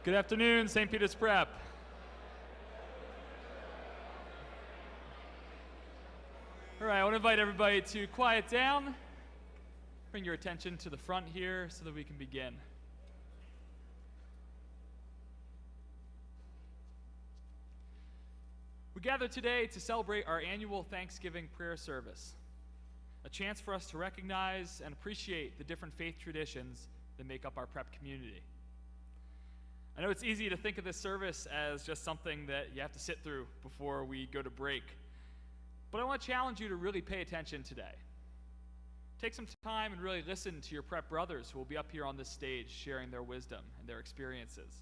Good afternoon, St. Peter's Prep. All right, I want to invite everybody to quiet down, bring your attention to the front here so that we can begin. We gather today to celebrate our annual Thanksgiving prayer service, a chance for us to recognize and appreciate the different faith traditions that make up our prep community. I know it's easy to think of this service as just something that you have to sit through before we go to break, but I want to challenge you to really pay attention today. Take some time and really listen to your prep brothers who will be up here on this stage sharing their wisdom and their experiences.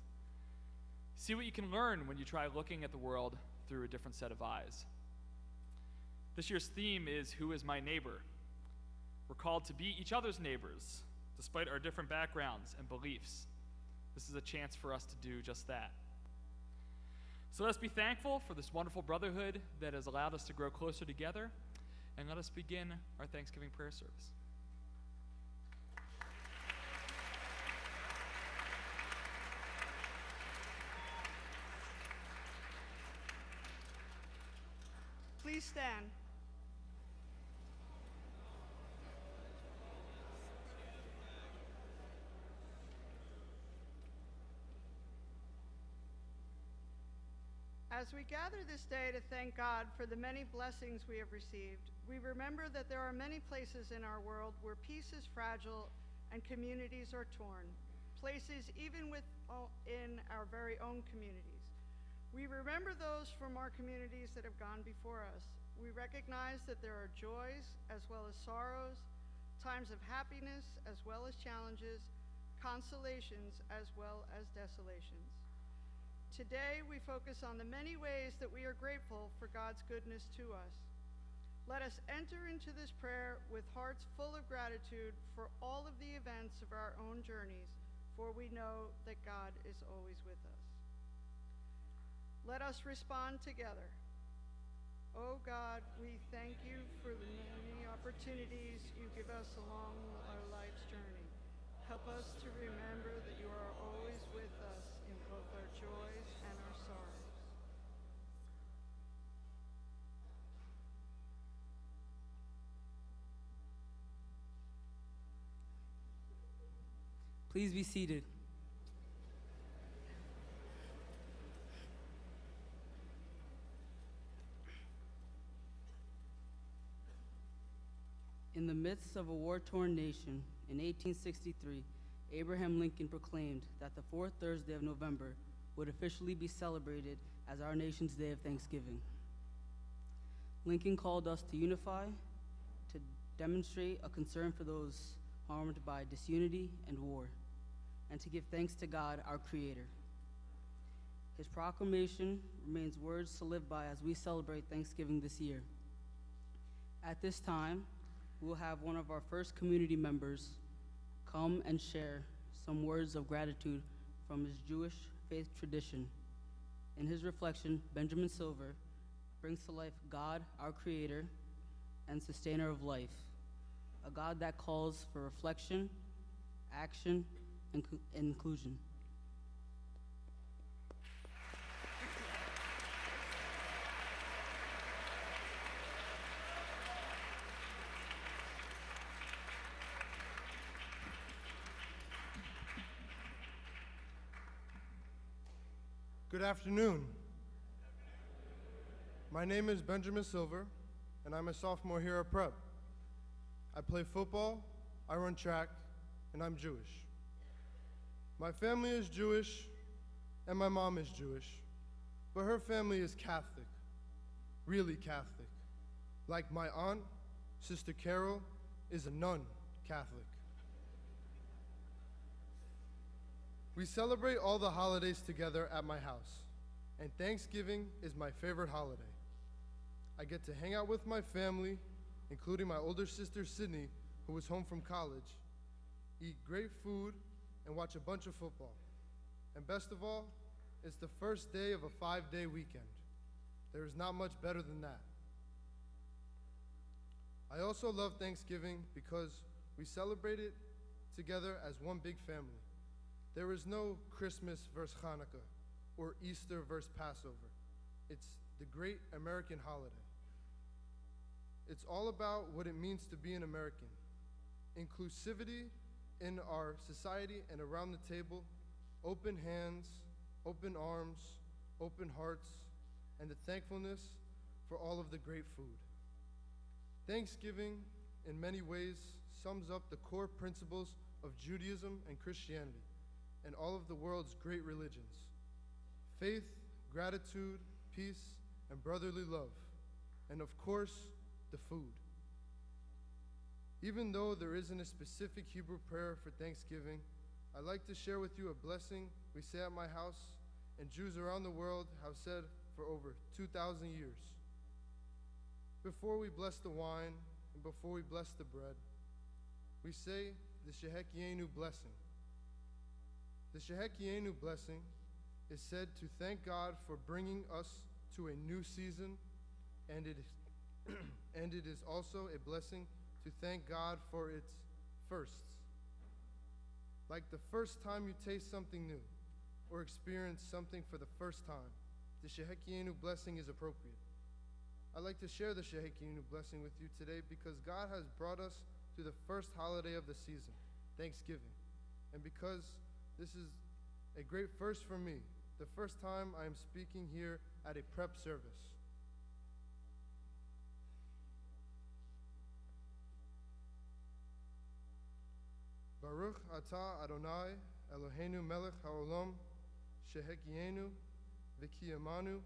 See what you can learn when you try looking at the world through a different set of eyes. This year's theme is Who is My Neighbor? We're called to be each other's neighbors, despite our different backgrounds and beliefs. This is a chance for us to do just that. So let's be thankful for this wonderful brotherhood that has allowed us to grow closer together, and let us begin our Thanksgiving prayer service. Please stand. As we gather this day to thank God for the many blessings we have received, we remember that there are many places in our world where peace is fragile and communities are torn, places even within our very own communities. We remember those from our communities that have gone before us. We recognize that there are joys as well as sorrows, times of happiness as well as challenges, consolations as well as desolations. Today, we focus on the many ways that we are grateful for God's goodness to us. Let us enter into this prayer with hearts full of gratitude for all of the events of our own journeys, for we know that God is always with us. Let us respond together. Oh God, we thank you for the many opportunities you give us along our life's journey. Help us to remember that you are always with us in both our joys and our sorrows. Please be seated. In the midst of a war-torn nation, in 1863, Abraham Lincoln proclaimed that the fourth Thursday of November would officially be celebrated as our nation's Day of Thanksgiving. Lincoln called us to unify, to demonstrate a concern for those harmed by disunity and war, and to give thanks to God, our Creator. His proclamation remains words to live by as we celebrate Thanksgiving this year. At this time, we will have one of our first community members come and share some words of gratitude from his Jewish faith tradition. In his reflection, Benjamin Silver brings to life God, our Creator and Sustainer of life, a God that calls for reflection, action, and inclusion. Good afternoon. My name is Benjamin Silver, and I'm a sophomore here at Prep. I play football, I run track, and I'm Jewish. My family is Jewish, and my mom is Jewish, but her family is Catholic, really Catholic. Like my aunt, Sister Carol, is a nun Catholic. We celebrate all the holidays together at my house, and Thanksgiving is my favorite holiday. I get to hang out with my family, including my older sister Sydney, who is home from college, eat great food, and watch a bunch of football. And best of all, it's the first day of a 5-day weekend. There is not much better than that. I also love Thanksgiving because we celebrate it together as one big family. There is no Christmas versus Hanukkah or Easter versus Passover. It's the great American holiday. It's all about what it means to be an American. Inclusivity in our society and around the table, open hands, open arms, open hearts, and the thankfulness for all of the great food. Thanksgiving, in many ways, sums up the core principles of Judaism and Christianity and all of the world's great religions: faith, gratitude, peace, and brotherly love, and of course, the food. Even though there isn't a specific Hebrew prayer for Thanksgiving, I'd like to share with you a blessing we say at my house and Jews around the world have said for over 2,000 years. Before we bless the wine and before we bless the bread, we say the Shehekienu blessing. The Shehekienu blessing is said to thank God for bringing us to a new season, and it is also a blessing to thank God for its firsts. Like the first time you taste something new or experience something for the first time, the Shehekienu blessing is appropriate. I'd like to share the Shehekienu blessing with you today because God has brought us to the first holiday of the season, Thanksgiving. And because this is a great first for me, the first time I am speaking here at a prep service. Baruch atah Adonai Eloheinu melech haolam shehekienu v'kiyamanu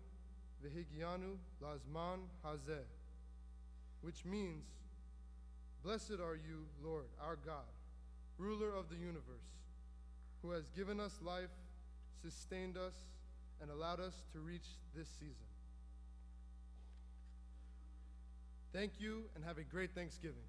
v'higianu lazman hazeh, which means, blessed are you, Lord, our God, ruler of the universe, who has given us life, sustained us, and allowed us to reach this season. Thank you, and have a great Thanksgiving.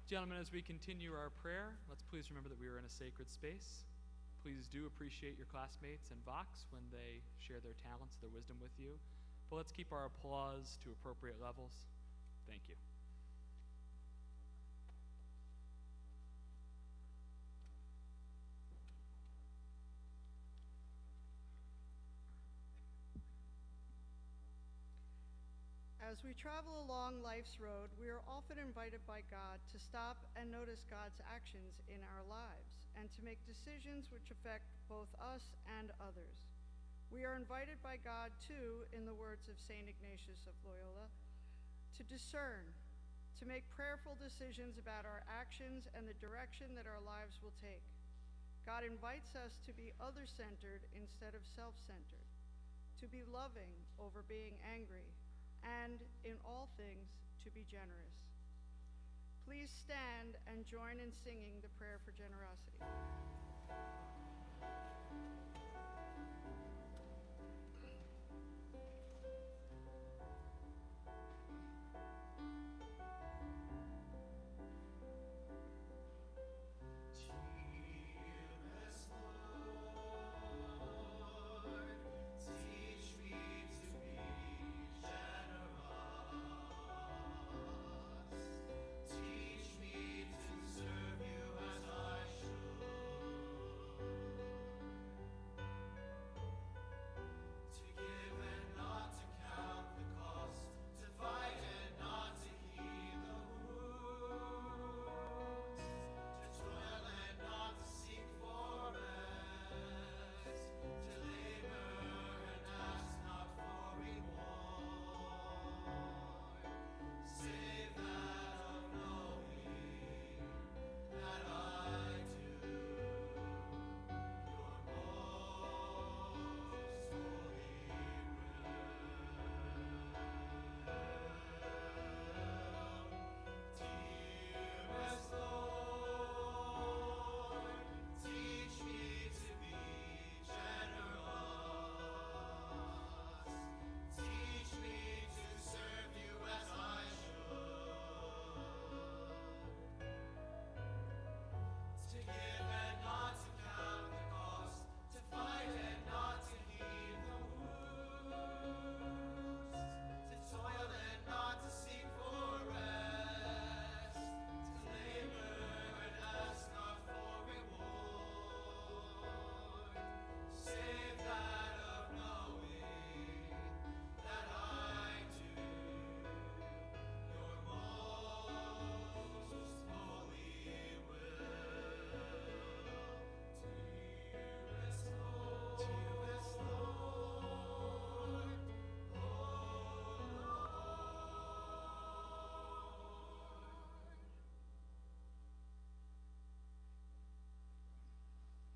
Gentlemen, as we continue our prayer, let's please remember that we are in a sacred space. Please do appreciate your classmates and Vox when they share their talents, their wisdom with you. But let's keep our applause to appropriate levels. Thank you. As we travel along life's road, we are often invited by God to stop and notice God's actions in our lives and to make decisions which affect both us and others. We are invited by God, too, in the words of St. Ignatius of Loyola, to discern, to make prayerful decisions about our actions and the direction that our lives will take. God invites us to be other-centered instead of self-centered, to be loving over being angry, and in all things to be generous. Please stand and join in singing the prayer for generosity.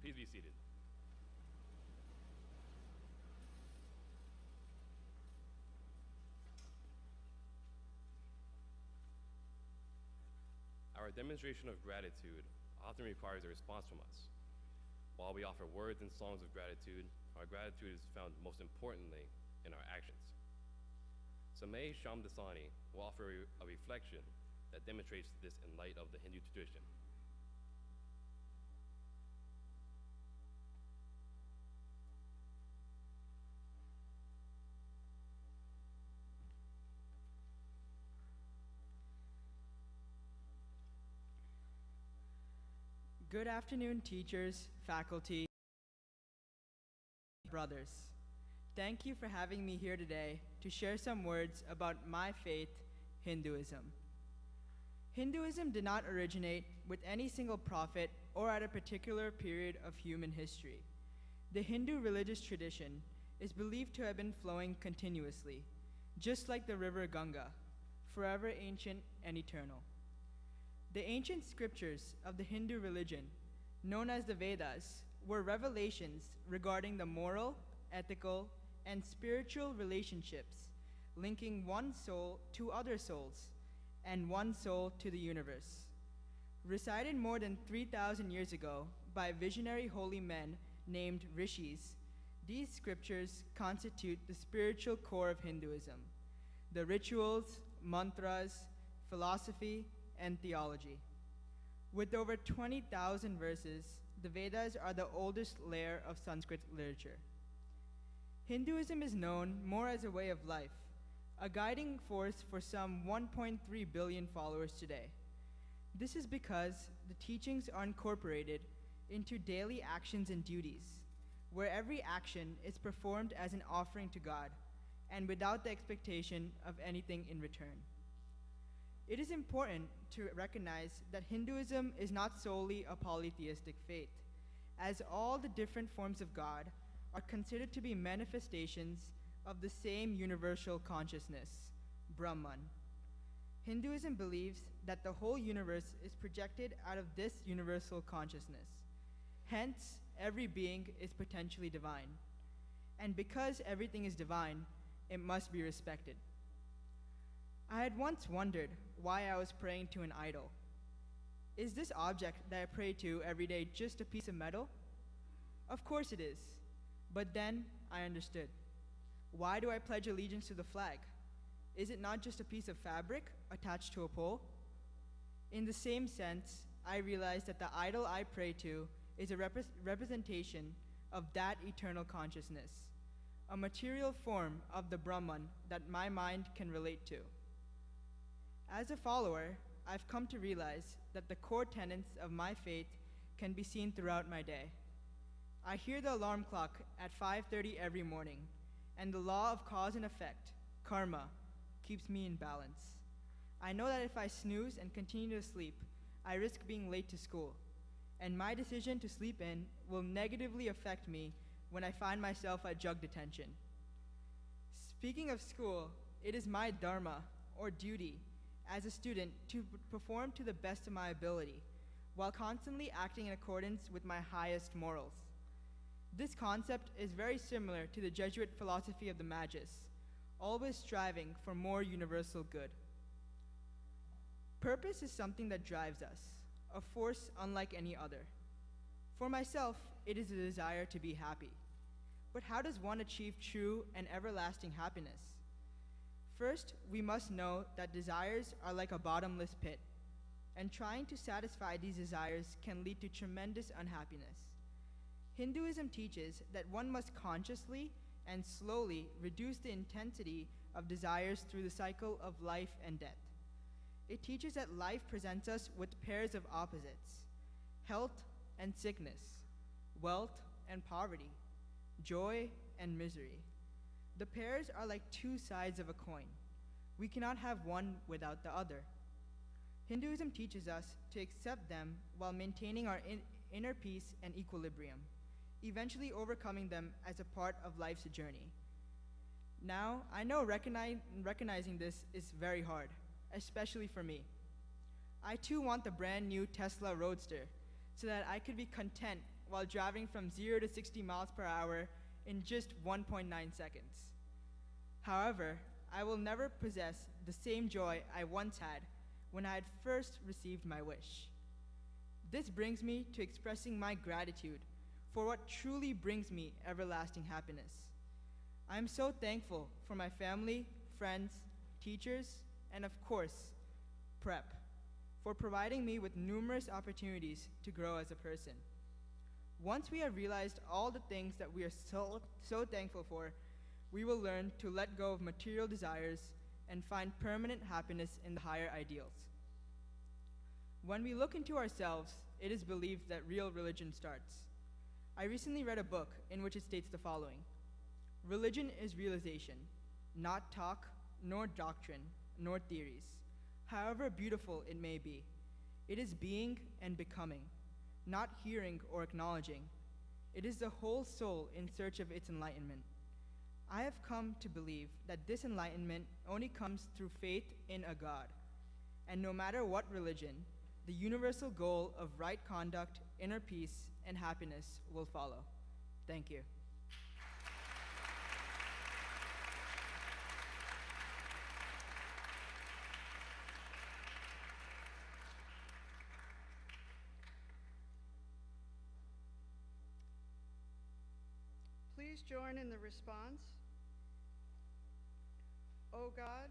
Please be seated. Our demonstration of gratitude often requires a response from us. While we offer words and songs of gratitude, our gratitude is found most importantly in our actions. Samay Shamdasani will offer a reflection that demonstrates this in light of the Hindu tradition. Good afternoon, teachers, faculty, brothers. Thank you for having me here today to share some words about my faith, Hinduism. Hinduism did not originate with any single prophet or at a particular period of human history. The Hindu religious tradition is believed to have been flowing continuously, just like the river Ganga, forever ancient and eternal. The ancient scriptures of the Hindu religion, known as the Vedas, were revelations regarding the moral, ethical, and spiritual relationships linking one soul to other souls and one soul to the universe. Recited more than 3,000 years ago by visionary holy men named rishis, these scriptures constitute the spiritual core of Hinduism, the rituals, mantras, philosophy, and theology. With over 20,000 verses, the Vedas are the oldest layer of Sanskrit literature. Hinduism is known more as a way of life, a guiding force for some 1.3 billion followers today. This is because the teachings are incorporated into daily actions and duties, where every action is performed as an offering to God and without the expectation of anything in return. It is important to recognize that Hinduism is not solely a polytheistic faith, as all the different forms of God are considered to be manifestations of the same universal consciousness, Brahman. Hinduism believes that the whole universe is projected out of this universal consciousness. Hence, every being is potentially divine. And because everything is divine, it must be respected. I had once wondered why I was praying to an idol. Is this object that I pray to every day just a piece of metal? Of course it is. But then I understood. Why do I pledge allegiance to the flag? Is it not just a piece of fabric attached to a pole? In the same sense, I realized that the idol I pray to is a representation of that eternal consciousness, a material form of the Brahman that my mind can relate to. As a follower, I've come to realize that the core tenets of my faith can be seen throughout my day. I hear the alarm clock at 5:30 every morning, and the law of cause and effect, karma, keeps me in balance. I know that if I snooze and continue to sleep, I risk being late to school, and my decision to sleep in will negatively affect me when I find myself at jug detention. Speaking of school, it is my dharma, or duty, as a student to perform to the best of my ability, while constantly acting in accordance with my highest morals. This concept is very similar to the Jesuit philosophy of the Magus, always striving for more universal good. Purpose is something that drives us, a force unlike any other. For myself, it is a desire to be happy. But how does one achieve true and everlasting happiness? First, we must know that desires are like a bottomless pit, and trying to satisfy these desires can lead to tremendous unhappiness. Hinduism teaches that one must consciously and slowly reduce the intensity of desires through the cycle of life and death. It teaches that life presents us with pairs of opposites: health and sickness, wealth and poverty, joy and misery. The pairs are like two sides of a coin. We cannot have one without the other. Hinduism teaches us to accept them while maintaining our inner peace and equilibrium, eventually overcoming them as a part of life's journey. Now, I know recognizing this is very hard, especially for me. I too want the brand new Tesla Roadster so that I could be content while driving from 0 to 60 miles per hour in just 1.9 seconds. However, I will never possess the same joy I once had when I had first received my wish. This brings me to expressing my gratitude for what truly brings me everlasting happiness. I am so thankful for my family, friends, teachers, and of course, Prep, for providing me with numerous opportunities to grow as a person. Once we have realized all the things that we are so thankful for, we will learn to let go of material desires and find permanent happiness in the higher ideals. When we look into ourselves, it is believed that real religion starts. I recently read a book in which it states the following: religion is realization, not talk, nor doctrine, nor theories, however beautiful it may be. It is being and becoming, not hearing or acknowledging. It is the whole soul in search of its enlightenment. I have come to believe that this enlightenment only comes through faith in a God. And no matter what religion, the universal goal of right conduct, inner peace, and happiness will follow. Thank you. Please join in the response. O God,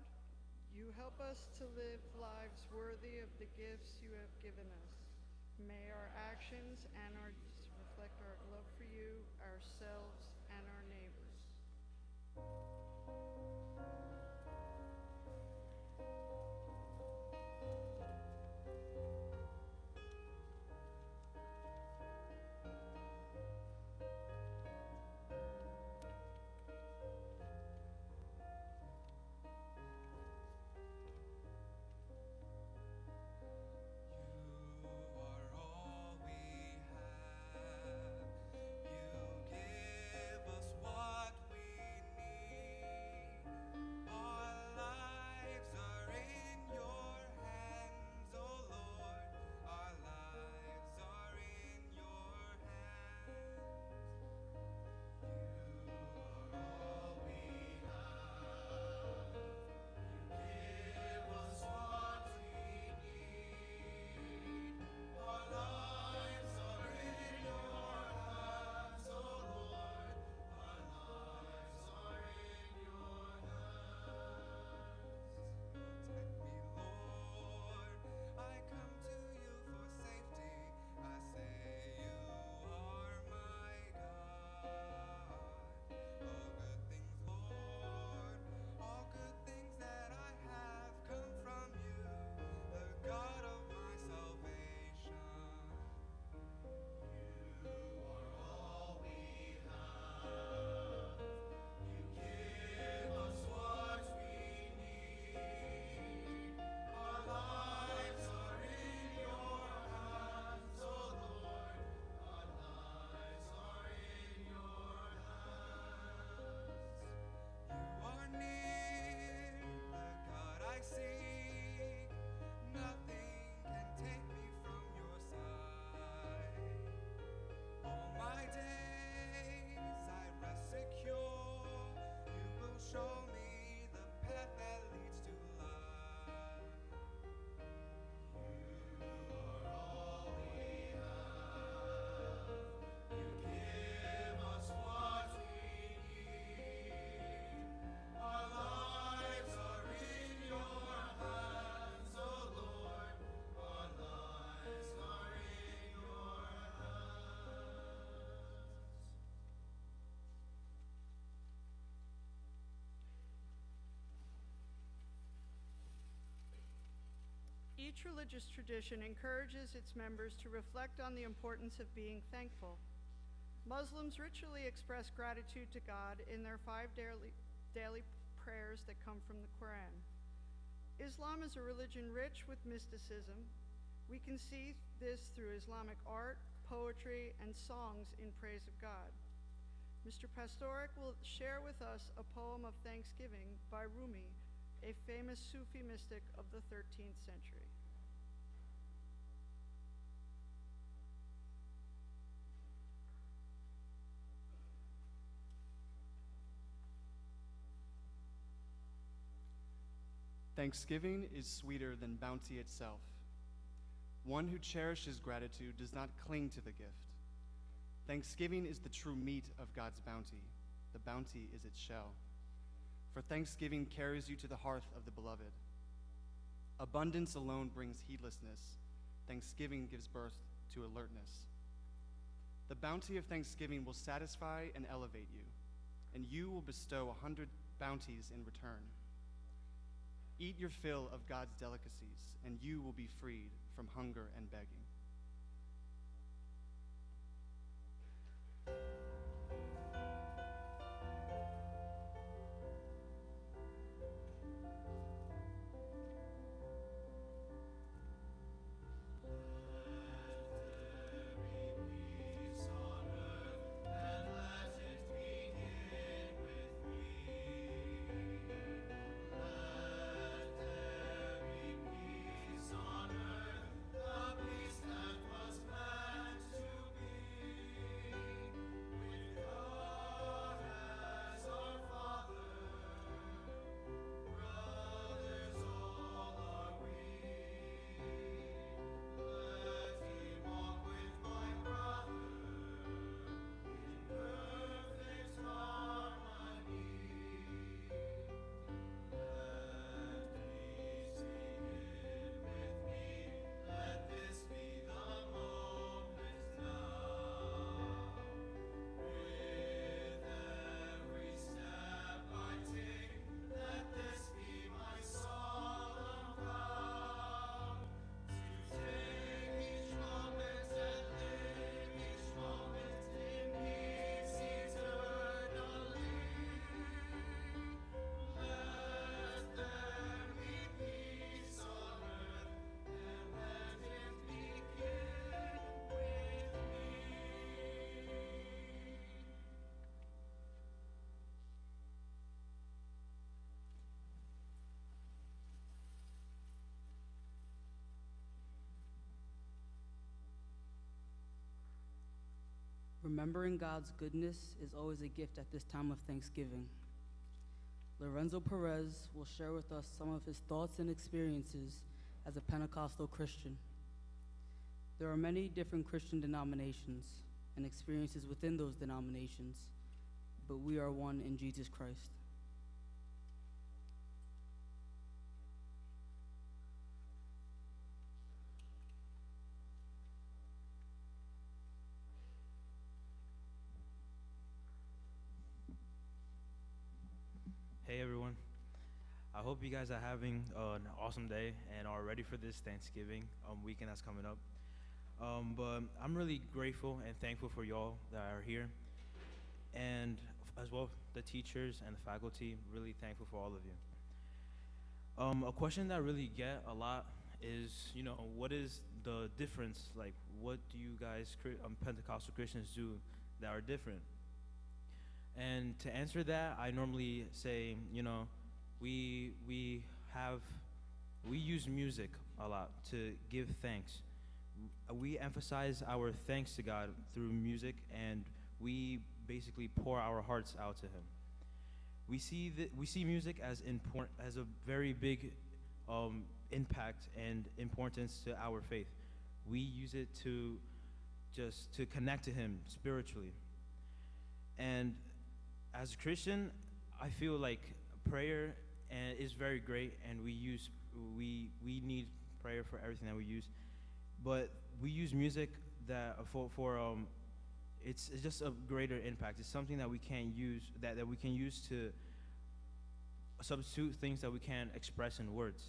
you help us to live lives worthy of the gifts you have given us. May our actions and our reflect our love for you, ourselves, and our neighbors. You are all we have. You give us what we need. Our lives are in your hands, oh Lord. Our lives are in your hands. You are all we have. Give us what we need. Our lives are in your hands, oh Lord. Our lives are in your hands. Protect me, Lord. I come to you for safety. I say you are my God. All good things, Lord. All good things that I have come from you, the God of my salvation. You are all we have. You give us what we need. Our lives are in your hands, oh Lord. Our lives are in your hands. You are near, the God I seek. Nothing can take me from your side. All my days I rest secure. You will show me the path that leads to life. You are all we have. You give us what we need. Our lives are in your hands, oh Lord. Our lives are in your hands. Each religious tradition encourages its members to reflect on the importance of being thankful. Muslims ritually express gratitude to God in their 5 daily prayers that come from the Quran. Islam is a religion rich with mysticism. We can see this through Islamic art, poetry, and songs in praise of God. Mr. Pastorik will share with us a poem of thanksgiving by Rumi, a famous Sufi mystic of the 13th century. Thanksgiving is sweeter than bounty itself. One who cherishes gratitude does not cling to the gift. Thanksgiving is the true meat of God's bounty. The bounty is its shell. For thanksgiving carries you to the hearth of the beloved. Abundance alone brings heedlessness. Thanksgiving gives birth to alertness. The bounty of thanksgiving will satisfy and elevate you, and you will bestow 100 bounties in return. Eat your fill of God's delicacies, and you will be freed from hunger and begging. Peace on earth, the peace Remembering God's goodness is always a gift at this time of Thanksgiving. Lorenzo Perez will share with us some of his thoughts and experiences as a Pentecostal Christian. There are many different Christian denominations and experiences within those denominations, but we are one in Jesus Christ. Hey everyone. I hope you guys are having an awesome day and are ready for this Thanksgiving weekend that's coming up. But I'm really grateful and thankful for y'all that are here, and as well the teachers and the faculty. Really thankful for all of you. A question that I really get a lot is, what is the difference? Like, what do you guys, Pentecostal Christians, do that are different? And to answer that, I normally say, we use music a lot to give thanks. We emphasize our thanks to God through music, and we basically pour our hearts out to Him. We see music as a very big impact and importance to our faith. We use it to connect to Him spiritually. And as a Christian, I feel like prayer is very great, and we need prayer for everything that we use. But we use music that it's just a greater impact. It's something that we can use that we can use to substitute things that we can't express in words.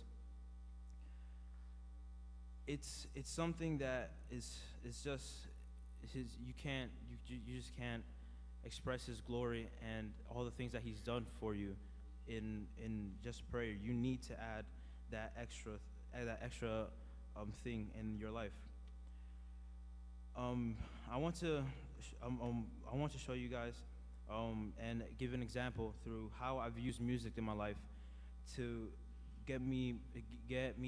It's something that you just can't express His glory and all the things that He's done for you in just prayer. You need to add that extra thing in your life. I want to show you guys and give an example through how I've used music in my life to get me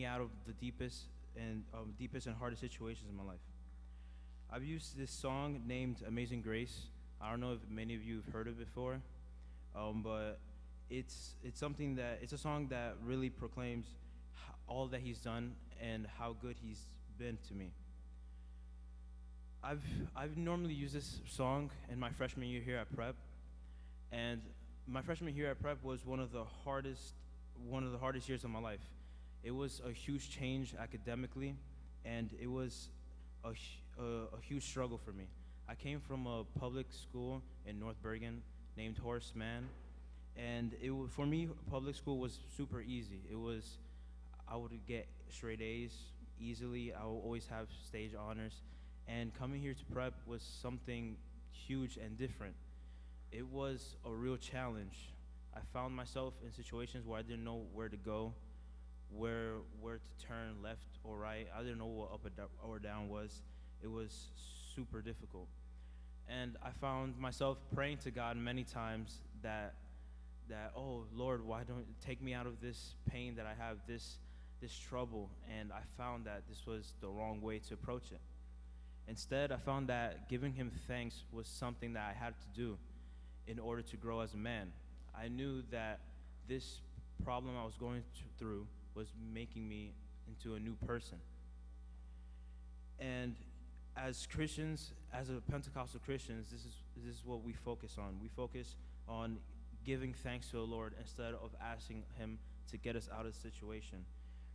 out of the deepest and hardest situations in my life. I've used this song named Amazing Grace. I don't know if many of you have heard it before, but it's a song that really proclaims all that He's done and how good He's been to me. I've normally used this song in my freshman year here at Prep, and my freshman year at Prep was one of the hardest years of my life. It was a huge change academically, and it was a huge struggle for me. I came from a public school in North Bergen named Horace Mann, and for me, public school was super easy. I would get straight A's easily. I would always have stage honors, and coming here to Prep was something huge and different. It was a real challenge. I found myself in situations where I didn't know where to go, where to turn left or right. I didn't know what up or down was. It was super difficult. And I found myself praying to God many times that oh Lord, why don't you take me out of this pain that I have, this trouble? And I found that this was the wrong way to approach it. Instead, I found that giving Him thanks was something that I had to do in order to grow as a man. I knew that this problem I was going through was making me into a new person. And as Christians, as a Pentecostal Christians, this is what we focus on. We focus on giving thanks to the Lord instead of asking Him to get us out of the situation.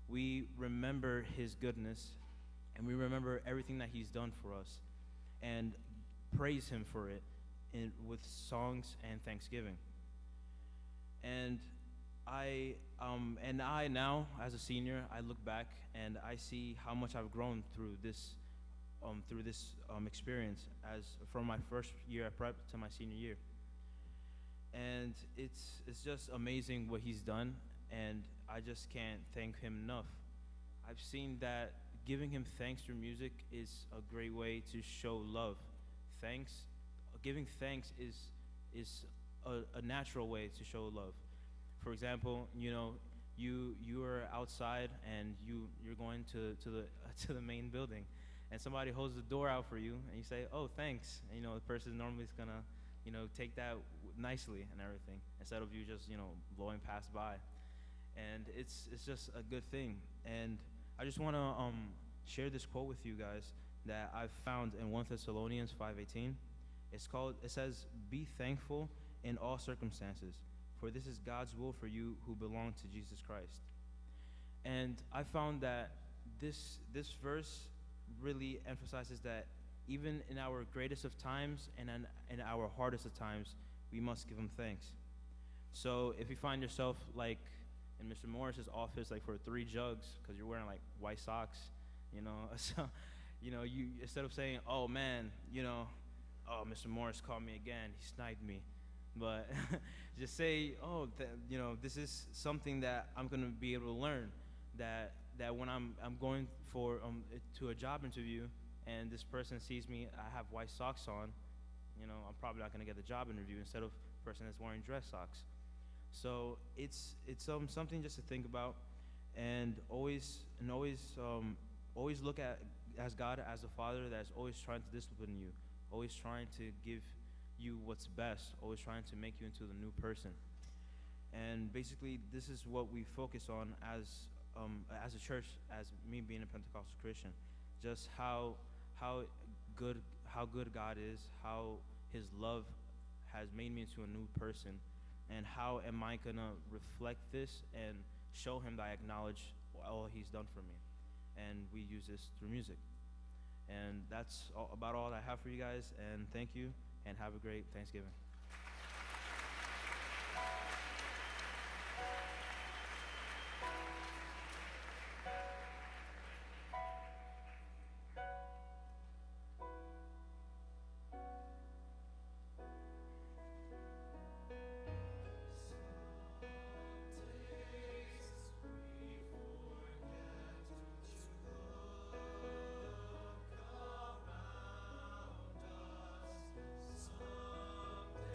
We remember His goodness, and we remember everything that He's done for us, and praise Him for it with songs and thanksgiving. And I now, as a senior, I look back and I see how much I've grown through this experience, as from my first year at Prep to my senior year. And it's just amazing what He's done, and I just can't thank Him enough. I've seen that giving Him thanks through music is a great way to show love. Giving thanks is a natural way to show love. For example, you are outside and you're going to the main building, and somebody holds the door out for you, and you say, "Oh, thanks," and, the person normally is gonna, take that nicely and everything, instead of you just, blowing past by, and it's just a good thing. And I just want to share this quote with you guys that I've found in 1 Thessalonians 5:18. It says, "Be thankful in all circumstances, for this is God's will for you who belong to Jesus Christ." And I found that this verse really emphasizes that even in our greatest of times and in our hardest of times, we must give him thanks. So if you find yourself like in Mr. Morris's office, like for 3 jugs, because you're wearing like white socks, so you, instead of saying, "Oh man, oh, Mr. Morris called me again, he sniped me," but just say, "Oh, this is something that I'm gonna be able to learn. That when I'm going for to a job interview, and this person sees me, I have white socks on, I'm probably not gonna get the job interview instead of a person that's wearing dress socks." So it's something just to think about, and always look at as God as a Father that's always trying to discipline you, always trying to give you what's best, always trying to make you into the new person. And basically, this is what we focus on as a church, as me being a Pentecostal Christian, just how good God is, how His love has made me into a new person, and how am I gonna reflect this and show Him that I acknowledge all He's done for me. And we use this through music. And that's about all I have for you guys, and thank you, and have a great Thanksgiving. Some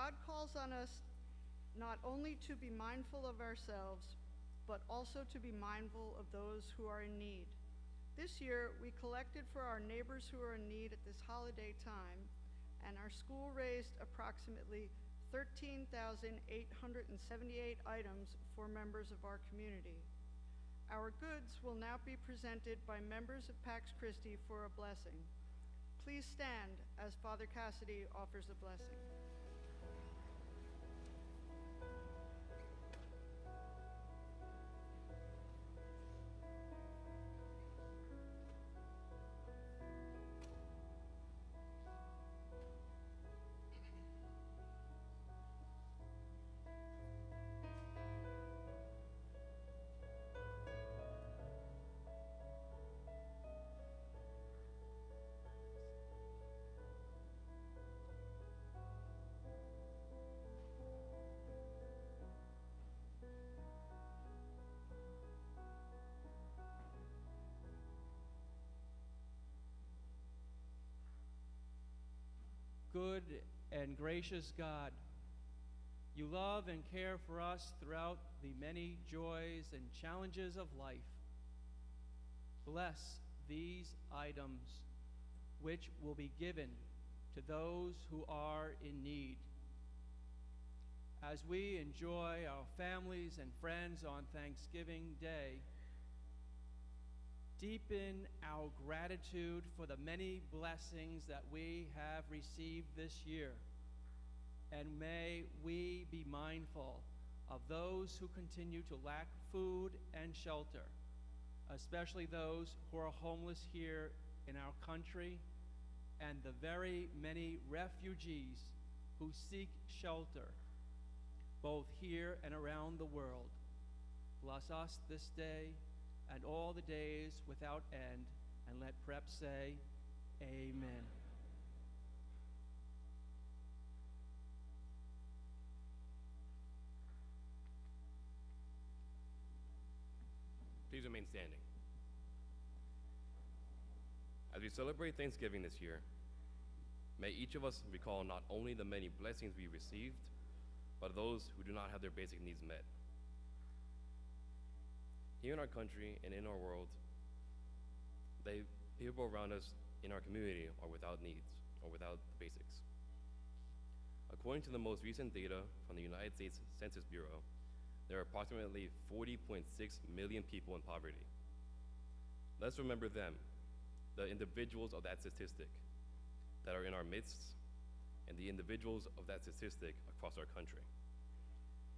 God calls on us not only to be mindful of ourselves, but also to be mindful of those who are in need. This year, we collected for our neighbors who are in need at this holiday time, and our school raised approximately 13,878 items for members of our community. Our goods will now be presented by members of Pax Christi for a blessing. Please stand as Father Cassidy offers a blessing. Good and gracious God, you love and care for us throughout the many joys and challenges of life. Bless these items which will be given to those who are in need. As we enjoy our families and friends on Thanksgiving Day, deepen our gratitude for the many blessings that we have received this year. And may we be mindful of those who continue to lack food and shelter, especially those who are homeless here in our country, and the very many refugees who seek shelter, both here and around the world. Bless us this day and all the days without end, and let Prep say, Amen. Please remain standing. As we celebrate Thanksgiving this year, may each of us recall not only the many blessings we received, but those who do not have their basic needs met. Here in our country and in our world, people around us in our community are without needs or without the basics. According to the most recent data from the United States Census Bureau, there are approximately 40.6 million people in poverty. Let's remember them, the individuals of that statistic that are in our midst, and the individuals of that statistic across our country.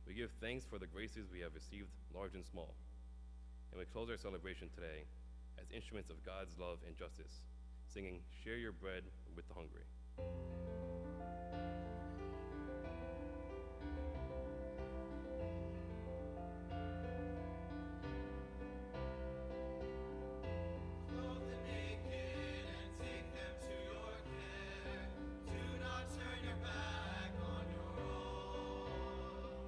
We give thanks for the graces we have received, large and small. And we close our celebration today as instruments of God's love and justice, singing, "Share your bread with the hungry." Clothe the naked and take them to your care. Do not turn your back on your own.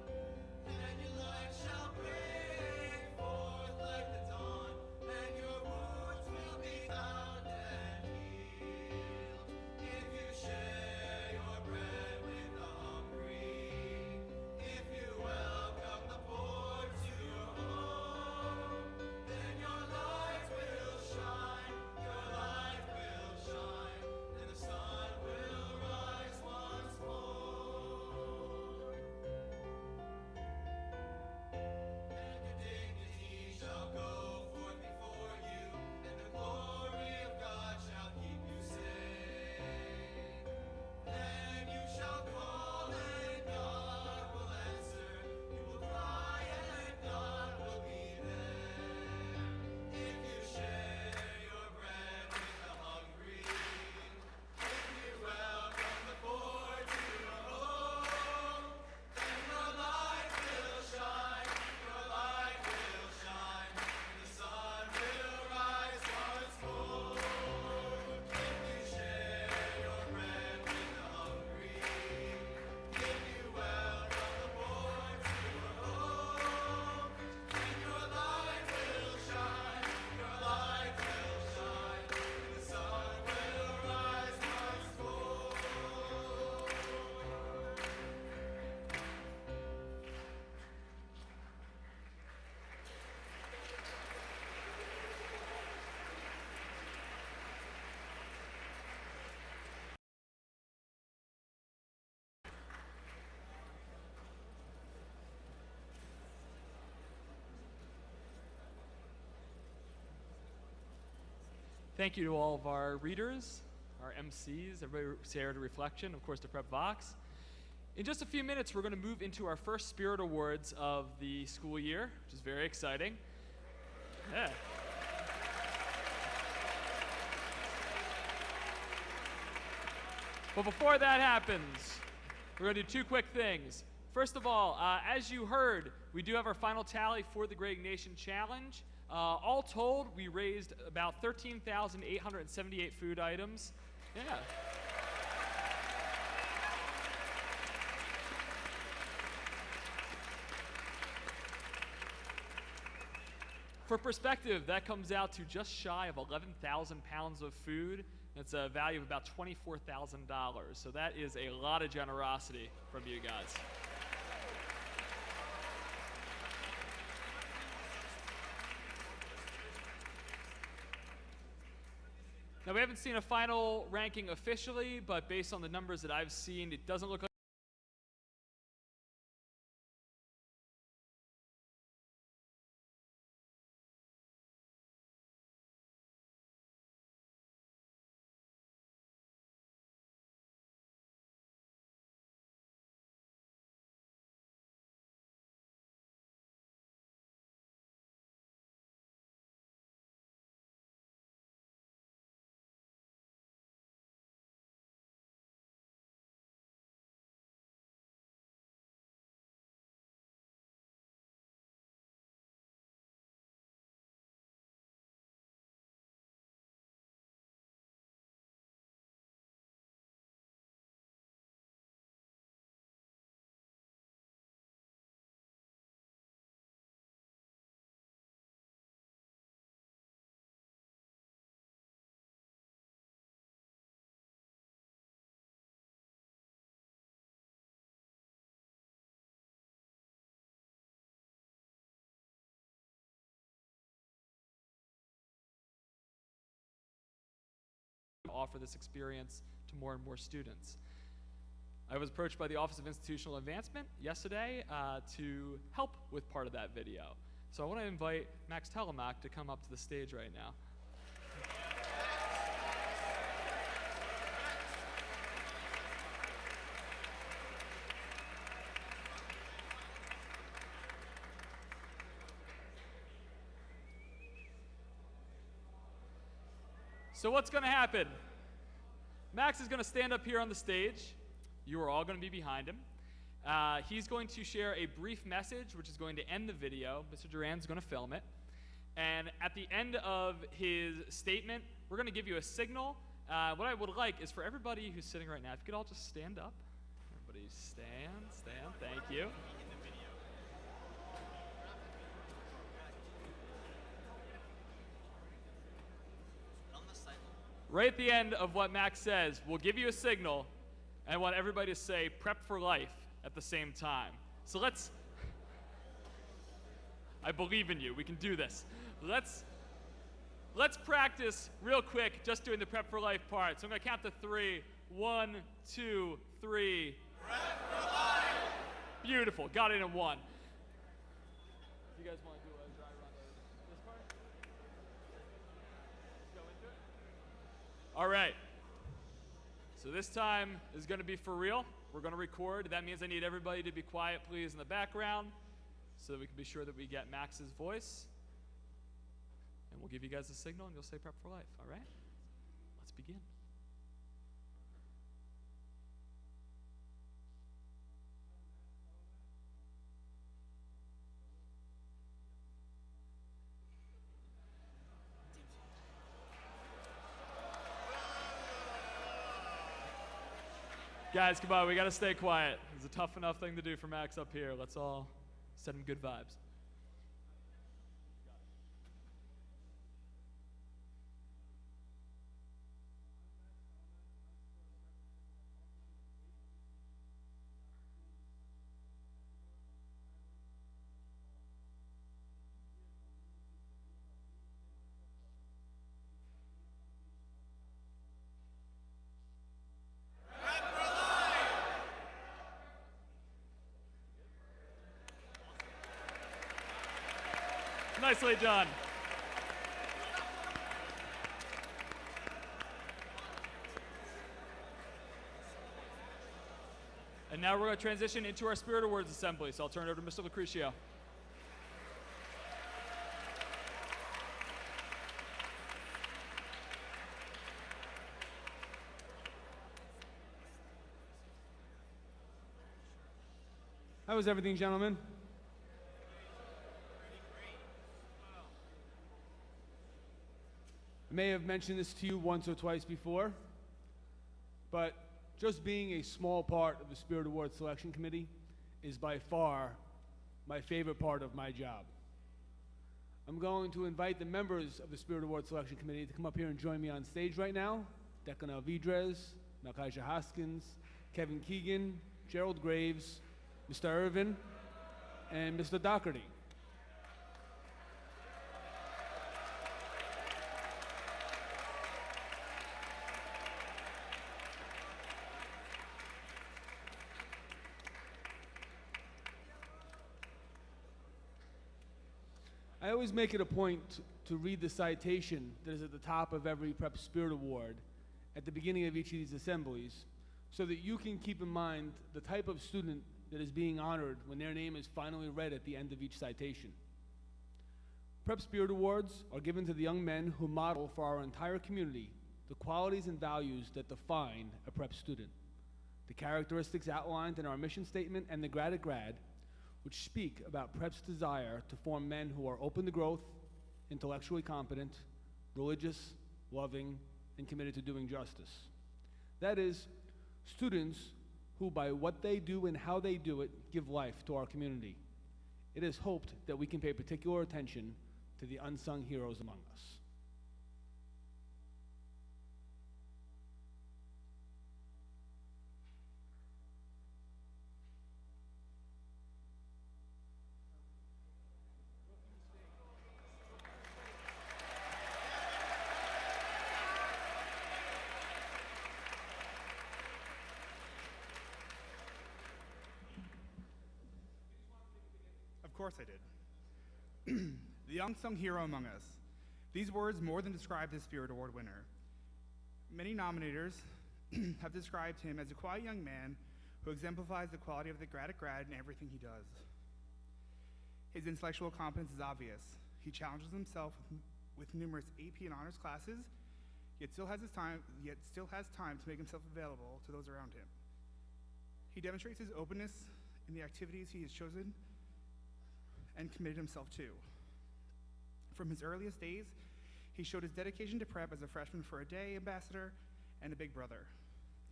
Then your light shall break forth like the dawn, and your wounds will be bound and healed. If you share your bread Thank you to all of our readers, our MCs, everybody who shared a reflection, of course, to Prep Vox. In just a few minutes, we're going to move into our first Spirit Awards of the school year, which is very exciting. Yeah. But before that happens, we're going to do two quick things. First of all, as you heard, we do have our final tally for the Great Nation Challenge. All told, we raised about 13,878 food items. Yeah. For perspective, that comes out to just shy of 11,000 pounds of food. That's a value of about $24,000. So that is a lot of generosity from you guys. Now, we haven't seen a final ranking officially, but based on the numbers that I've seen, it doesn't look like offer this experience to more and more students. I was approached by the Office of Institutional Advancement yesterday to help with part of that video. So I want to invite Max Telemack to come up to the stage right now. So what's going to happen? Max is going to stand up here on the stage. You are all going to be behind him. He's going to share a brief message, which is going to end the video. Mr. Duran's going to film it. And at the end of his statement, we're going to give you a signal. What I would like is for everybody who's sitting right now, if you could all just stand up. Everybody stand. Thank you. Right at the end of what Max says, we'll give you a signal, and I want everybody to say "Prep for Life" at the same time. So I believe in you. We can do this. Let's practice real quick, just doing the Prep for Life part. So I'm going to count to 3. 1, 2, 3. Prep for life! Beautiful. Got it in 1. You guys want to do a dry run of this part? Let's go into it. All right. So this time is going to be for real. We're going to record. That means I need everybody to be quiet, please, in the background, so that we can be sure that we get Max's voice. And we'll give you guys a signal, and you'll say "Prep for Life." All right? Let's begin. Guys, come on, we gotta stay quiet. It's a tough enough thing to do for Max up here. Let's all send him good vibes. Nicely done. now we're going to transition into our Spirit of Words assembly. So I'll turn it over to Mr. Lucrecio. How was everything, gentlemen? I may have mentioned this to you once or twice before, but just being a small part of the Spirit Award Selection Committee is by far my favorite part of my job. I'm going to invite the members of the Spirit Award Selection Committee to come up here and join me on stage right now. Declan Alvidrez, Malkaja Hoskins, Kevin Keegan, Gerald Graves, Mr. Irvin, and Mr. Doherty. I always make it a point to read the citation that is at the top of every Prep Spirit Award at the beginning of each of these assemblies so that you can keep in mind the type of student that is being honored when their name is finally read at the end of each citation. Prep Spirit Awards are given to the young men who model for our entire community the qualities and values that define a prep student. The characteristics outlined in our mission statement and the Grad at Grad, which speak about Prep's desire to form men who are open to growth, intellectually competent, religious, loving, and committed to doing justice. That is, students who, by what they do and how they do it, give life to our community. It is hoped that we can pay particular attention to the unsung heroes among us. Of course I did. The unsung hero among us. These words more than describe this Spirit Award winner. Many nominators have described him as a quiet young man who exemplifies the quality of the Grad at Grad in everything he does. His intellectual competence is obvious. He challenges himself with numerous AP and honors classes, yet still has time to make himself available to those around him. He demonstrates his openness in the activities he has chosen and committed himself to. From his earliest days, he showed his dedication to prep as a freshman for a day ambassador and a big brother.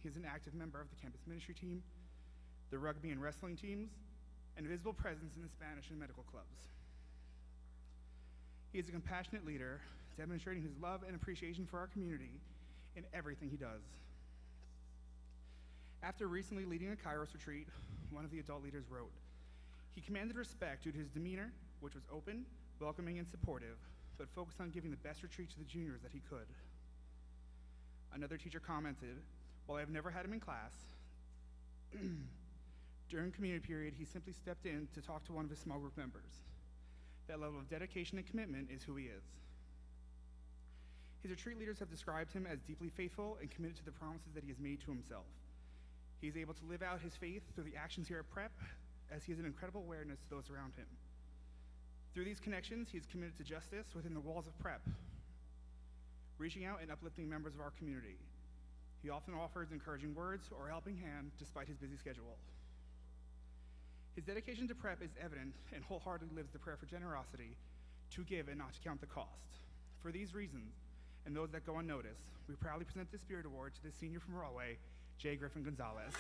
He is an active member of the campus ministry team, the rugby and wrestling teams, and a visible presence in the Spanish and medical clubs. He is a compassionate leader, demonstrating his love and appreciation for our community in everything he does. After recently leading a Kairos retreat, one of the adult leaders wrote, "He commanded respect due to his demeanor, which was open, welcoming, and supportive, but focused on giving the best retreat to the juniors that he could." Another teacher commented, "While I have never had him in class, during community period, he simply stepped in to talk to one of his small group members. That level of dedication and commitment is who he is." His retreat leaders have described him as deeply faithful and committed to the promises that he has made to himself. He is able to live out his faith through the actions here at Prep, as he has an incredible awareness to those around him. Through these connections, he is committed to justice within the walls of Prep, reaching out and uplifting members of our community. He often offers encouraging words or a helping hand despite his busy schedule. His dedication to Prep is evident and wholeheartedly lives the prayer for generosity, to give and not to count the cost. For these reasons, and those that go unnoticed, we proudly present this Spirit Award to this senior from Rahway, Jay Griffin Gonzalez.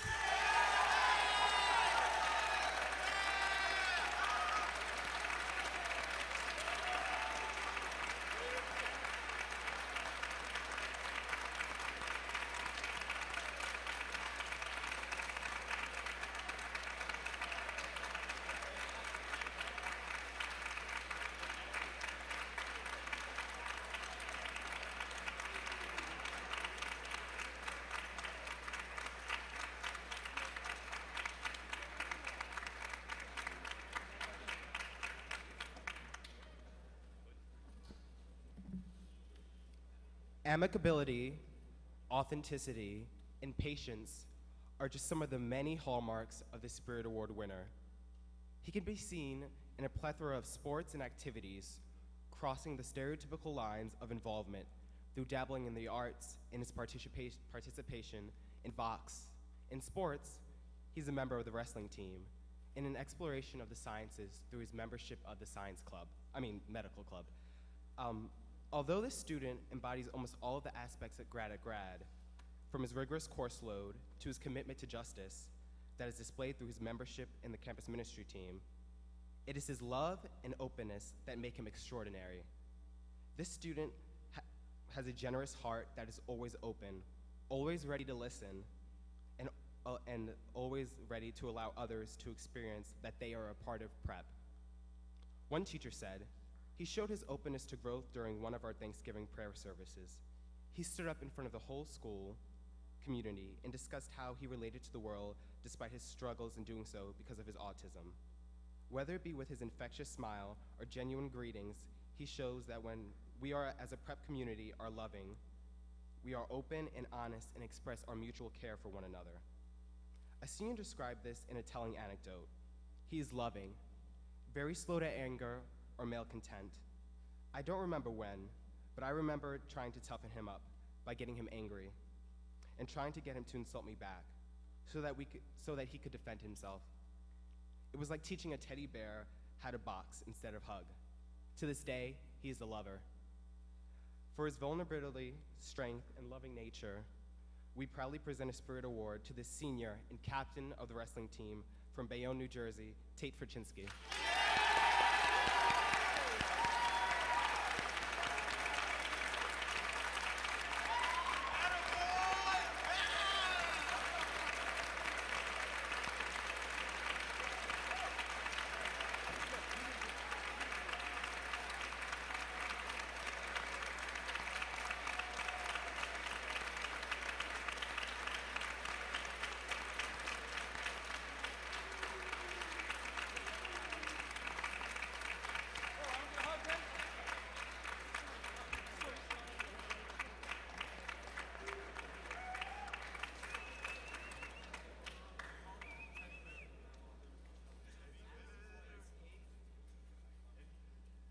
Amicability, authenticity, and patience are just some of the many hallmarks of the Spirit Award winner. He can be seen in a plethora of sports and activities, crossing the stereotypical lines of involvement through dabbling in the arts in his participation in Vox. In sports, he's a member of the wrestling team, in an exploration of the sciences through his membership of the medical club. Although this student embodies almost all of the aspects at Grad, from his rigorous course load to his commitment to justice that is displayed through his membership in the campus ministry team, it is his love and openness that make him extraordinary. This student has a generous heart that is always open, always ready to listen, and always ready to allow others to experience that they are a part of prep. One teacher said, he showed his openness to growth during one of our Thanksgiving prayer services. He stood up in front of the whole school community and discussed how he related to the world despite his struggles in doing so because of his autism. Whether it be with his infectious smile or genuine greetings, he shows that when we are, as a prep community, are loving, we are open and honest and express our mutual care for one another. A senior described this in a telling anecdote. He is loving, very slow to anger or malcontent. I don't remember when, but I remember trying to toughen him up by getting him angry and trying to get him to insult me back so that he could defend himself. It was like teaching a teddy bear how to box instead of hug. To this day, he is a lover. For his vulnerability, strength, and loving nature, we proudly present a Spirit Award to the senior and captain of the wrestling team from Bayonne, New Jersey, Tate Ferchinsky.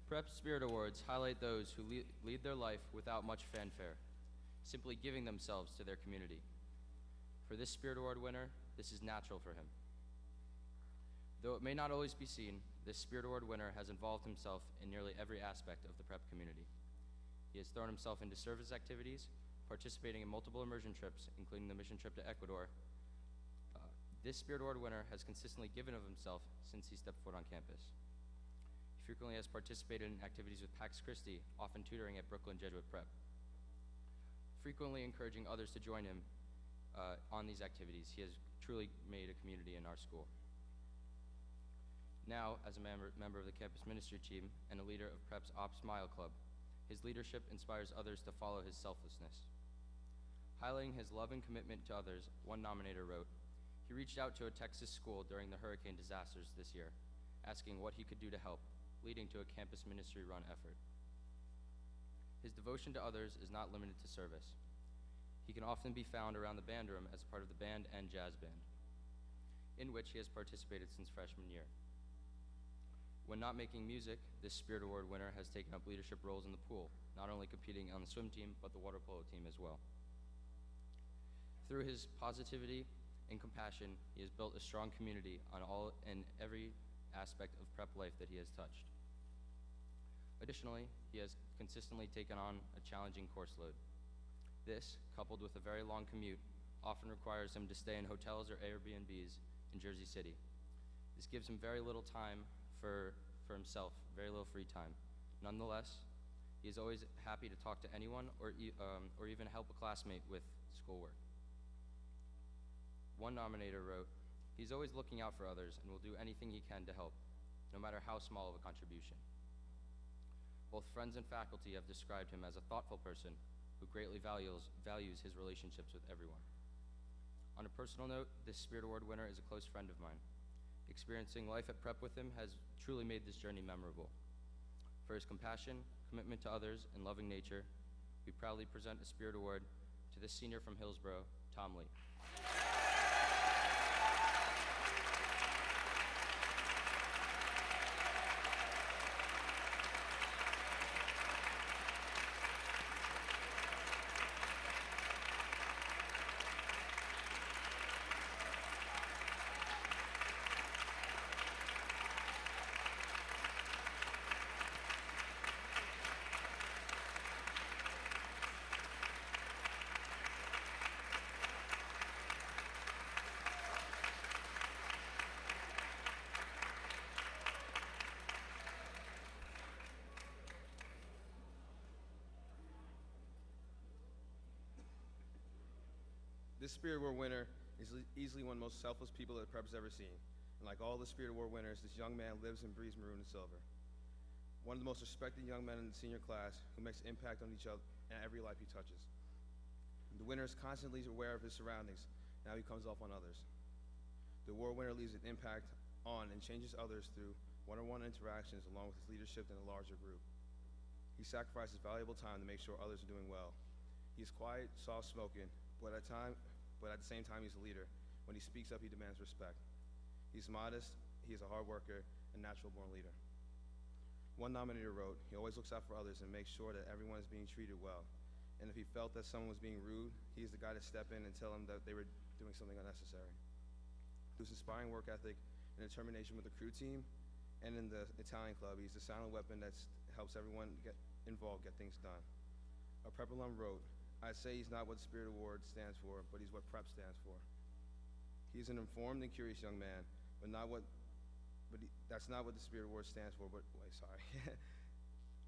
Prep Spirit Awards highlight those who lead their life without much fanfare, simply giving themselves to their community. For this Spirit Award winner, this is natural for him. Though it may not always be seen, this Spirit Award winner has involved himself in nearly every aspect of the prep community. He has thrown himself into service activities, participating in multiple immersion trips, including the mission trip to Ecuador. This Spirit Award winner has consistently given of himself since he stepped foot on campus. He frequently has participated in activities with Pax Christi, often tutoring at Brooklyn Jesuit Prep. Frequently encouraging others to join him on these activities, he has truly made a community in our school. Now, as a member of the campus ministry team and a leader of Prep's Ops Smile Club, his leadership inspires others to follow his selflessness. Highlighting his love and commitment to others, one nominator wrote, he reached out to a Texas school during the hurricane disasters this year, asking what he could do to help, leading to a campus ministry-run effort. His devotion to others is not limited to service. He can often be found around the band room as part of the band and jazz band, in which he has participated since freshman year. When not making music, this Spirit Award winner has taken up leadership roles in the pool, not only competing on the swim team, but the water polo team as well. Through his positivity and compassion, he has built a strong community on all and every aspect of prep life that he has touched. Additionally, he has consistently taken on a challenging course load. This, coupled with a very long commute, often requires him to stay in hotels or Airbnbs in Jersey City. This gives him very little time for himself, very little free time. Nonetheless, he is always happy to talk to anyone or even help a classmate with schoolwork. One nominator wrote, he's always looking out for others and will do anything he can to help, no matter how small of a contribution. Both friends and faculty have described him as a thoughtful person who greatly values his relationships with everyone. On a personal note, this Spirit Award winner is a close friend of mine. Experiencing life at Prep with him has truly made this journey memorable. For his compassion, commitment to others, and loving nature, we proudly present a Spirit Award to this senior from Hillsborough, Tom Lee. this Spirit Award winner is easily one of the most selfless people that Prep has ever seen. And like all the Spirit Award winners, this young man lives and breathes maroon and silver. One of the most respected young men in the senior class who makes an impact on each other and every life he touches. The winner is constantly aware of his surroundings and how he comes off on others. The award winner leaves an impact on and changes others through one-on-one interactions along with his leadership in a larger group. He sacrifices valuable time to make sure others are doing well. He is quiet, soft-spoken, but at the same time he's a leader. When he speaks up, he demands respect. He's modest, he is a hard worker, and natural-born leader. One nominator wrote, "He always looks out for others and makes sure that everyone is being treated well. And if he felt that someone was being rude, he is the guy to step in and tell them that they were doing something unnecessary." Through his inspiring work ethic and determination with the crew team and in the Italian club, he's the silent weapon that helps everyone get involved, get things done. A Prep alum wrote, "I'd say he's not what the Spirit Award stands for, but he's what Prep stands for. He's an informed and curious young man, that's not what the Spirit Award stands for,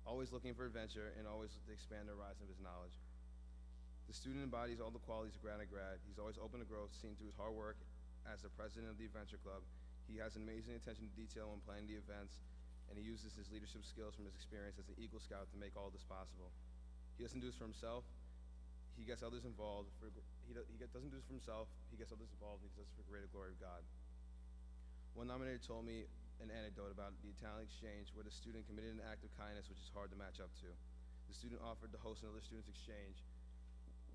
always looking for adventure and always to expand the horizon of his knowledge. The student embodies all the qualities of grad. He's always open to growth, seen through his hard work as the president of the Adventure Club. He has an amazing attention to detail when planning the events, and he uses his leadership skills from his experience as an Eagle Scout to make all this possible. He doesn't do this for himself. He gets others involved. He doesn't do this for himself. He gets others involved. And he does this for the greater glory of God." One nominator told me an anecdote about the Italian exchange where the student committed an act of kindness which is hard to match up to. The student offered to host another student's exchange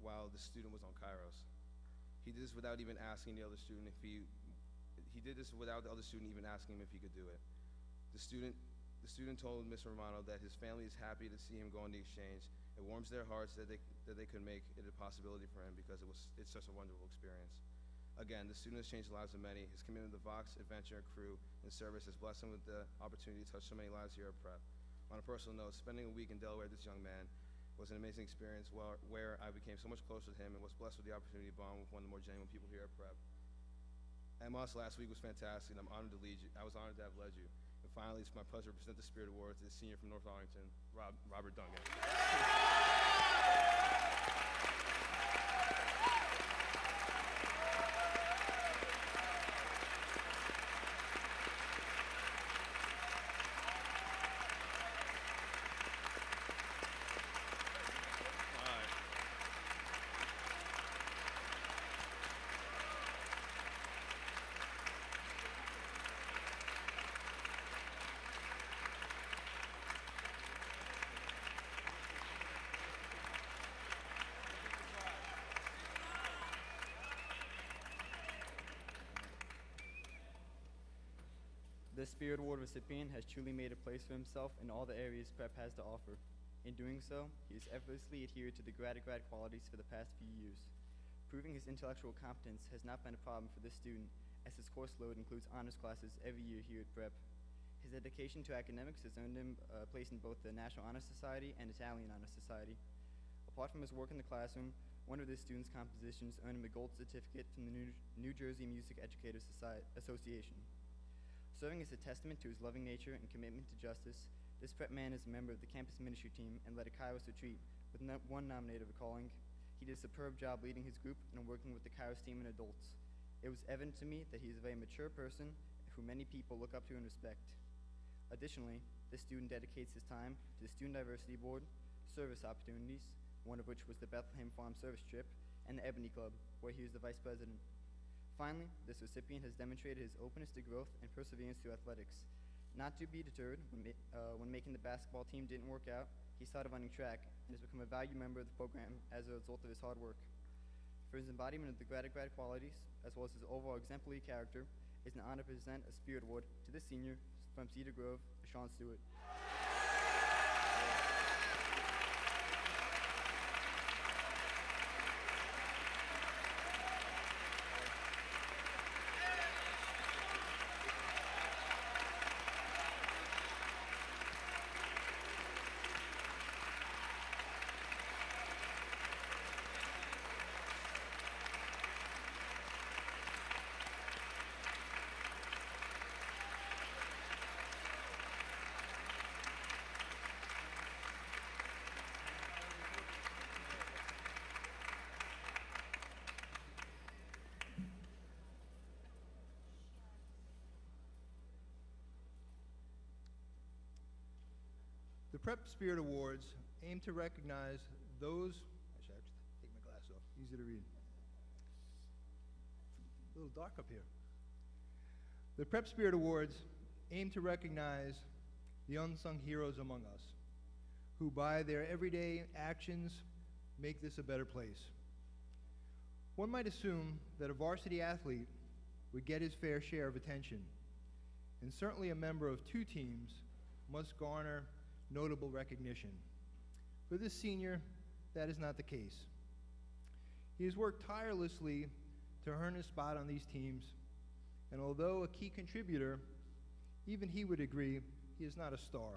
while the student was on Kairos. He did this without even asking the other student if he did this without the other student even asking him if he could do it. The student told Mr. Romano that his family is happy to see him go on the exchange. It warms their hearts that they could make it a possibility for him because it's such a wonderful experience. Again, the student has changed the lives of many. His commitment to the Vox Adventure crew and service has blessed him with the opportunity to touch so many lives here at Prep. On a personal note, spending a week in Delaware with this young man was an amazing experience where I became so much closer to him and was blessed with the opportunity to bond with one of the more genuine people here at Prep. MS last week was fantastic, and I'm honored to lead you. I was honored to have led you. And finally, it's my pleasure to present the Spirit Award to the senior from North Arlington, Robert Dungan. The Spirit Award recipient has truly made a place for himself in all the areas Prep has to offer. In doing so, he has effortlessly adhered to the grad qualities for the past few years. Proving his intellectual competence has not been a problem for this student, as his course load includes honors classes every year here at Prep. His dedication to academics has earned him a place in both the National Honor Society and Italian Honor Society. Apart from his work in the classroom, one of this student's compositions earned him a gold certificate from the New Jersey Music Educators Association. Serving as a testament to his loving nature and commitment to justice, this Prep man is a member of the campus ministry team and led a Kairos retreat, with one nominator recalling, "He did a superb job leading his group and working with the Kairos team and adults. It was evident to me that he is a very mature person who many people look up to and respect." Additionally, this student dedicates his time to the Student Diversity Board, service opportunities, one of which was the Bethlehem Farm Service Trip, and the Ebony Club, where he was the vice president. Finally, this recipient has demonstrated his openness to growth and perseverance through athletics. Not to be deterred when making the basketball team didn't work out, he started running track and has become a valued member of the program as a result of his hard work. For his embodiment of the grad qualities, as well as his overall exemplary character, it's an honor to present a Spirit Award to this senior from Cedar Grove, Sean Stewart. Prep Spirit Awards aim to recognize those, actually, I have to take my glass off, easy to read. A little dark up here. The Prep Spirit Awards aim to recognize the unsung heroes among us, who by their everyday actions make this a better place. One might assume that a varsity athlete would get his fair share of attention, and certainly a member of two teams must garner notable recognition. For this senior, that is not the case. He has worked tirelessly to earn his spot on these teams, and although a key contributor, even he would agree he is not a star.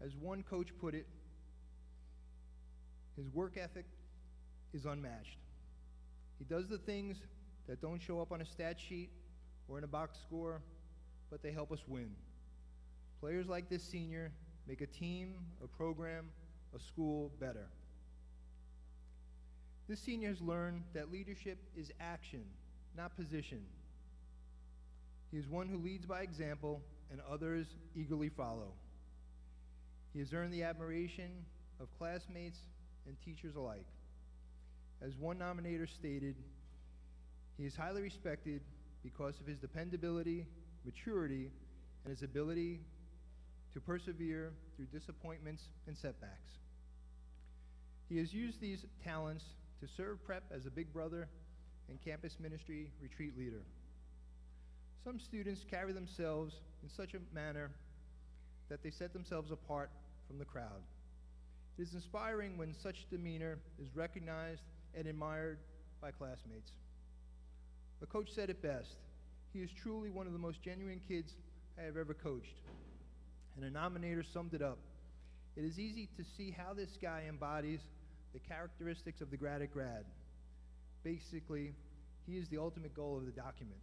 As one coach put it, his work ethic is unmatched. He does the things that don't show up on a stat sheet or in a box score, but they help us win. Players like this senior make a team, a program, a school better. This senior has learned that leadership is action, not position. He is one who leads by example and others eagerly follow. He has earned the admiration of classmates and teachers alike. As one nominator stated, he is highly respected because of his dependability, maturity, and his ability to persevere through disappointments and setbacks. He has used these talents to serve Prep as a big brother and campus ministry retreat leader. Some students carry themselves in such a manner that they set themselves apart from the crowd. It is inspiring when such demeanor is recognized and admired by classmates. A coach said it best: he is truly one of the most genuine kids I have ever coached. And a nominator summed it up: it is easy to see how this guy embodies the characteristics of the grad at grad. Basically, he is the ultimate goal of the document.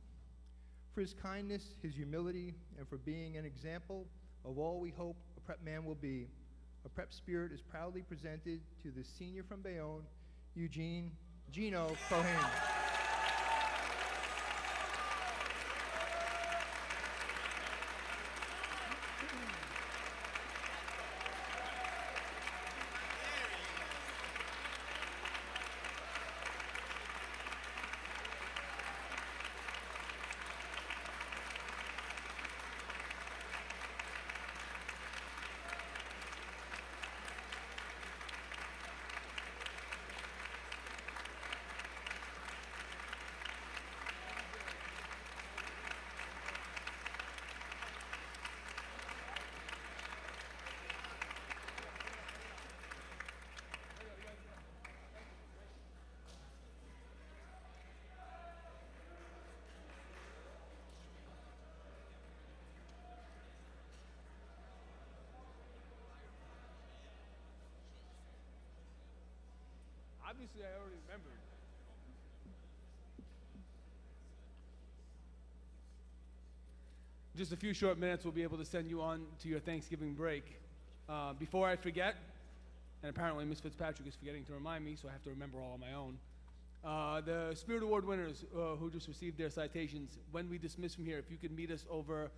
For his kindness, his humility, and for being an example of all we hope a Prep man will be, a Prep Spirit is proudly presented to the senior from Bayonne, Eugene Gino Cohen. Obviously, I already remembered. Just a few short minutes, we'll be able to send you on to your Thanksgiving break. Before I forget, and apparently Ms. Fitzpatrick is forgetting to remind me, so I have to remember all on my own. The Spirit Award winners who just received their citations, when we dismiss from here, if you could meet us over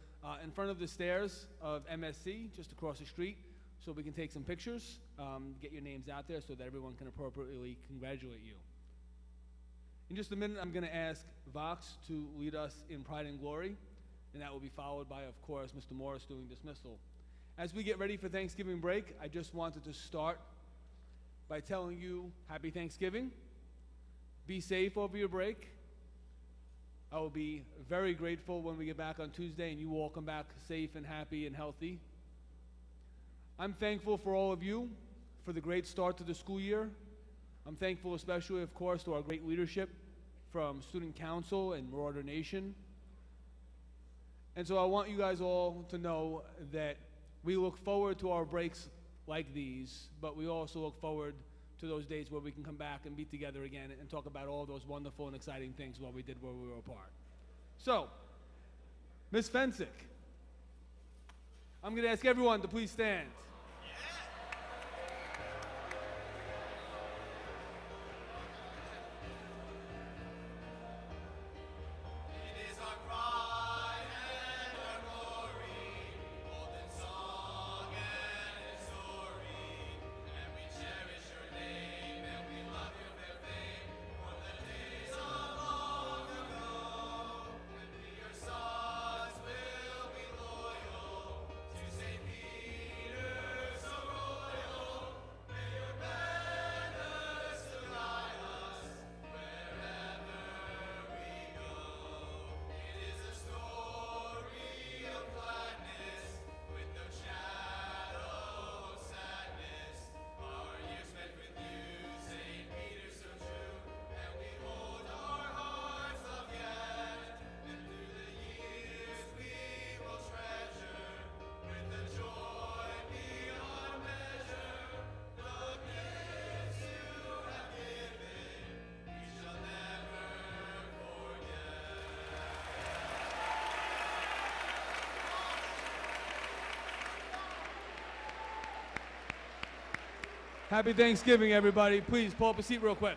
in front of the stairs of MSC, just across the street, so we can take some pictures, get your names out there so that everyone can appropriately congratulate you. In just a minute, I'm going to ask Vox to lead us in Pride and Glory, and that will be followed by, of course, Mr. Morris doing dismissal. As we get ready for Thanksgiving break, I just wanted to start by telling you Happy Thanksgiving. Be safe over your break. I will be very grateful when we get back on Tuesday and you all come back safe and happy and healthy. I'm thankful for all of you for the great start to the school year. I'm thankful especially, of course, to our great leadership from Student Council and Marauder Nation. And so I want you guys all to know that we look forward to our breaks like these, but we also look forward to those days where we can come back and be together again and talk about all those wonderful and exciting things while we did where we were apart. So, Ms. Fensick, I'm going to ask everyone to please stand. Happy Thanksgiving, everybody. Please pull up a seat real quick.